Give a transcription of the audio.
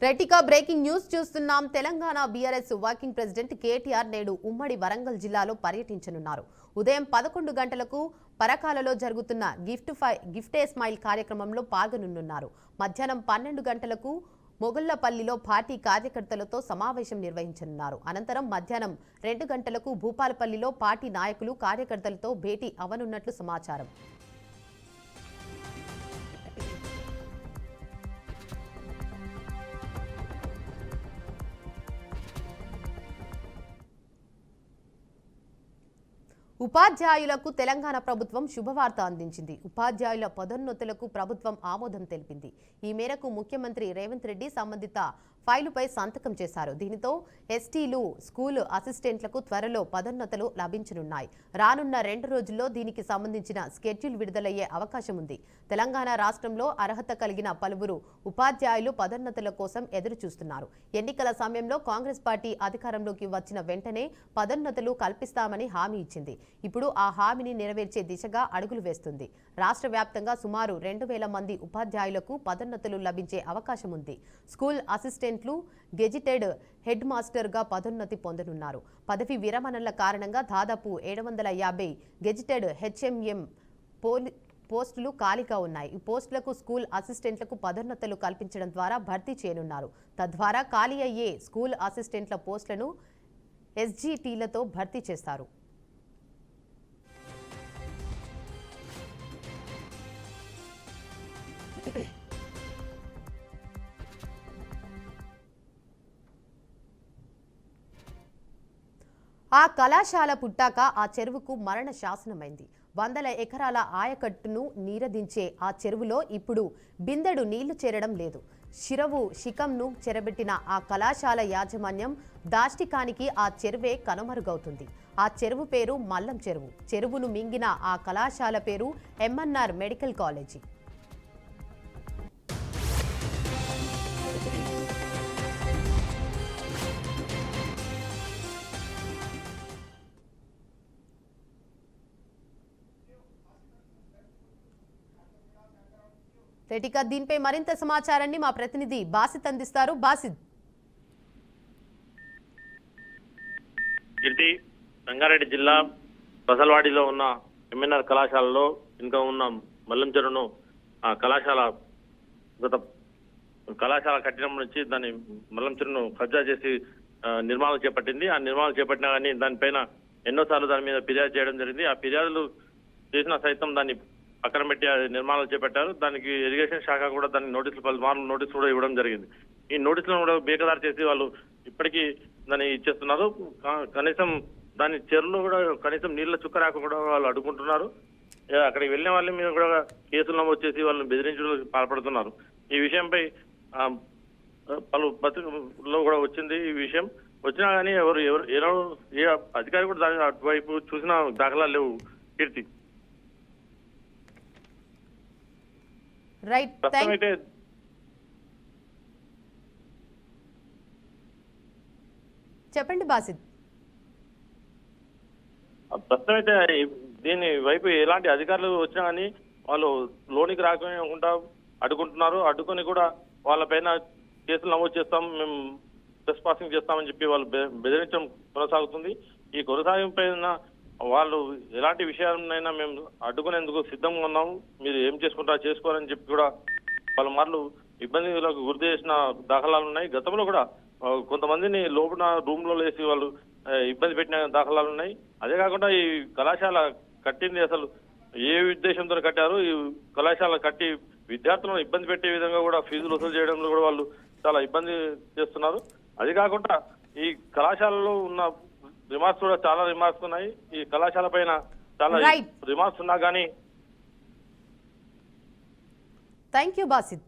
రెటికా breaking news చూస్తున్నాం. Telangana BRS working president KTR నేడు ఉమ్మడి వరంగల్ జిల్లాలో పర్యటించనున్నారు. ఉదయం 11 గంటలకు పరకాలలో జరుగుతున్న గిఫ్ట్ ఏ స్మైల్ కార్యక్రమంలో పాల్గొనున్నారు. మధ్యాహ్నం 12 గంటలకు మొగుళ్లపల్లిలో పార్టీ కార్యకర్తలతో సమావేశం నిర్వహించనున్నారు. అనంతరం మధ్యాహ్నం 2 గంటలకు భూపాలపల్లిలో పార్టీ నాయకులు కార్యకర్తలతో భేటీ అవనున్నట్లు సమాచారం. ఉపాధ్యాయులకు తెలంగాణ ప్రభుత్వం శుభవార్త అందించింది. ఉపాధ్యాయుల పదోన్నతులకు ప్రభుత్వం ఆమోదం తెలిపింది. ఈ మేరకు ముఖ్యమంత్రి రేవంత్ రెడ్డి సంబంధిత ఫైలుపై సంతకం చేశారు. దీనితో ఎస్టీలు, స్కూల్ అసిస్టెంట్లకు త్వరలో పదోన్నతులు లభించనున్నాయి. రానున్న 2 రోజుల్లో దీనికి సంబంధించిన స్కెడ్యూల్ విడుదలయ్యే అవకాశం ఉంది. తెలంగాణ రాష్ట్రంలో అర్హత కలిగిన పలువురు ఉపాధ్యాయులు పదోన్నతుల కోసం ఎదురు చూస్తున్నారు. ఎన్నికల సమయంలో కాంగ్రెస్ పార్టీ అధికారంలోకి వచ్చిన వెంటనే పదోన్నతులు కల్పిస్తామని హామీ ఇచ్చింది. ఇప్పుడు ఆ హామీని నెరవేర్చే దిశగా అడుగులు వేస్తుంది. రాష్ట్ర వ్యాప్తంగా సుమారు 2000 మంది ఉపాధ్యాయులకు పదోన్నతులు లభించే అవకాశం ఉంది. స్కూల్ అసిస్టెంట్లు, గెజిటెడ్ హెడ్ మాస్టర్గా పదోన్నతి పొందనున్నారు. పదవి విరమణల కారణంగా దాదాపు 750 గెజిటెడ్ హెచ్ఎంఎం పోస్టులు ఖాళీగా ఉన్నాయి. ఈ పోస్టులకు స్కూల్ అసిస్టెంట్లకు పదోన్నతులు కల్పించడం ద్వారా భర్తీ చేయనున్నారు. తద్వారా ఖాళీ అయ్యే స్కూల్ అసిస్టెంట్ల పోస్టులను ఎస్జీటీలతో భర్తీ చేస్తారు. ఆ కళాశాల పుట్టాక ఆ చెరువుకు మరణ శాసనమైంది. 100 ఎకరాల ఆయకట్టును నీరదించే ఆ చెరువులో ఇప్పుడు బిందెడు నీళ్లు చేరడం లేదు. శికంను చెరబెట్టిన ఆ కళాశాల యాజమాన్యం దాష్టికానికి ఆ చెరువే కనుమరుగవుతుంది. ఆ చెరువు పేరు మల్లం చెరువు. చెరువును మింగిన ఆ కళాశాల పేరు ఎంఎన్ఆర్ మెడికల్ కాలేజీ. రెటికా, దీనిపై మరింత సమాచారాన్ని మా ప్రతినిధి బాసిత్ అందిస్తారు. బాసిత్. రంగారెడ్డి జిల్లా బసల్వాడిలో ఉన్న ఎంఎన్ఆర్ కళాశాలలో ఇంకా ఉన్న మల్లం చెరువును కళాశాల కట్టినప్పటి నుంచి దాని మల్లం చెరువును కబ్జా చేసి నిర్మాణం చేపట్టింది. ఆ నిర్మాణం చేపట్టినా కానీ దానిపైన ఎన్నోసార్లు దాని మీద ఫిర్యాదు చేయడం జరిగింది. ఆ ఫిర్యాదులు చేసిన సైతం దాన్ని పక్కన పెట్టి నిర్మాణాలు చేపట్టారు. దానికి ఇరిగేషన్ శాఖ కూడా దానికి పలుమార్లు నోటీసులు కూడా ఇవ్వడం జరిగింది. ఈ నోటీసులను కూడా బేఖదారు చేసి వాళ్ళు ఇప్పటికీ దాన్ని ఇచ్చేస్తున్నారు. కనీసం దాని చెరువులో కూడా కనీసం నీళ్ల చుక్క రాక కూడా వాళ్ళు అడ్డుకుంటున్నారు. అక్కడికి వెళ్ళిన వాళ్ళ మీద కూడా కేసులు నమోదు చేసి వాళ్ళని బెదిరించడానికి పాల్పడుతున్నారు. ఈ విషయంపై పలు పత్రికల్లో కూడా వచ్చింది. ఈ విషయం వచ్చినా కానీ ఏ అధికారి కూడా దాని అటువైపు చూసిన దాఖలాలు లేవు. కీర్తి, ప్రస్తుతమైతే చెప్పండి బాసిత్. ప్రస్తుతమైతే దీని వైపు ఎలాంటి అధికారులు వచ్చినా కానీ వాళ్ళు లోనికి రాకుండా అడ్డుకుంటున్నారు. అడ్డుకొని కూడా వాళ్ళపైన కేసులు నమోదు చేస్తాం, మేము ట్రెస్ పాసింగ్ చేస్తామని చెప్పి వాళ్ళు బెదిరించడం కొనసాగుతుంది. ఈ కొనసాగింపైన వాళ్ళు ఎలాంటి విషయాలైనా మేము అడ్డుకునేందుకు సిద్ధంగా ఉన్నాము, మీరు ఏం చేసుకుంటారో చేసుకోవాలని చెప్పి కూడా పలుమార్లు ఇబ్బందులకు గురి చేసిన దాఖలాలు ఉన్నాయి. గతంలో కూడా కొంతమందిని లోపల రూమ్ లో వేసి వాళ్ళు ఇబ్బంది పెట్టిన దాఖలాలు ఉన్నాయి. అదే కాకుండా ఈ కళాశాల కట్టింది అసలు ఏ ఉద్దేశంతో కట్టారు, ఈ కళాశాల కట్టి విద్యార్థులను ఇబ్బంది పెట్టే విధంగా కూడా ఫీజులు వసూలు చేయడంలో కూడా వాళ్ళు చాలా ఇబ్బంది చేస్తున్నారు. అది కాకుండా ఈ కళాశాలలో ఉన్న రిమార్క్స్ కూడా చాలా రిమార్క్స్ ఉన్నాయి. ఈ కళాశాల పైన చాలా రిమార్క్స్ ఉన్నా కానీ. Thank you Basit.